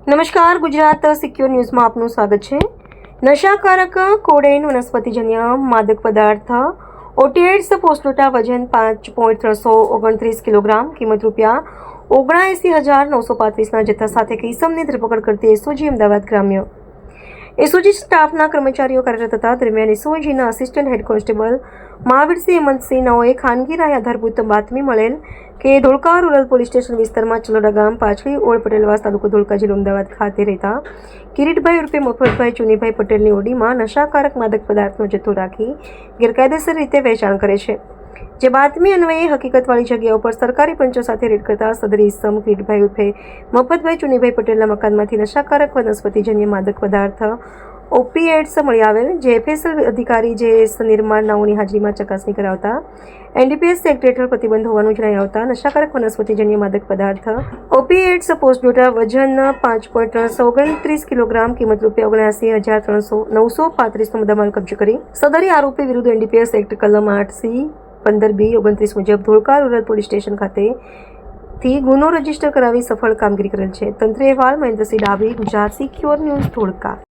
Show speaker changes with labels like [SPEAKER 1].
[SPEAKER 1] નમસ્કાર, ગુજરાત સિક્યોર ન્યૂઝમાં આપનું સ્વાગત છે। નશાકારક કોડેઇન વનસ્પતિજન્ય માદક પદાર્થ ઓટીએટ્સ પોસ્ટોટા વજન 5.329 કિલોગ્રામ, કિંમત ₹79,935ના જથ્થા સાથે ઇસમની ધરપકડ કરતી એસઓજી અમદાવાદ ગ્રામ્ય એસઓજી સ્ટાફના કર્મચારીઓ કાર્યરત હતા। દરમિયાન એસઓજીના assistant head constable Mahavirsinh Hemantsinh નાઓએ ખાનગી રાહે આધારભૂત બાતમી મળેલ કે ધોળકા રૂરલ પોલીસ સ્ટેશન વિસ્તારમાં ચલોડા ગામ પાછળી ઓળ પટેલવાસ તાલુકો ધોળકા જિલ્લો અમદાવાદ ખાતે રહેતા કિરીટભાઈ ઉર્ફે મફતભાઈ ચુનીભાઈ પટેલની ઓડીમાં નશાકારક માદક પદાર્થનો જથ્થો રાખી ગેરકાયદેસર રીતે વેચાણ કરે છે। જે બાતમી અન્વયે હકીકતવાળી જગ્યા ઉપર સરકારી પંચો સાથે રેડ કરતા સદરી ઇસમ કિરીટભાઈ ઉર્ફે મફતભાઈ ચુનીભાઈ પટેલના મકાનમાંથી નશાકારક વનસ્પતિજન્ય માદક પદાર્થ ઓપીએટ્સ મળી આવેલ, જે એફએસએલ અધિકારી જે નિર્માણ નાઓની હાજરીમાં ચકાસણી કરાવતા એનડીપીએસ એક્ટ હેઠળ પ્રતિબંધ હોવાનું જણાઈ આવતા નશાકારક વનસ્પતિજન્ય માદક પદાર્થ ઓપીએટ્સ પોસ્ટડોટા વજન 5.329 કિલોગ્રામ, કિંમત ₹79,935નો મુદ્દામાલ કબજે કરી સદરી આરોપી વિરુદ્ધ એનડીપીએસ એક્ટ કલમ 8C 15B 29 મુજબ ધોળકા રૂરલ પોલીસ સ્ટેશન ખાતેથી ગુનો રજીસ્ટર કરાવી સફળ કામગીરી કરેલ છે। તંત્રી અહેવાલ મહેન્દ્રસિંહ ડાભી, ગુજરાત સિક્યોર ન્યૂઝ, ધોળકા।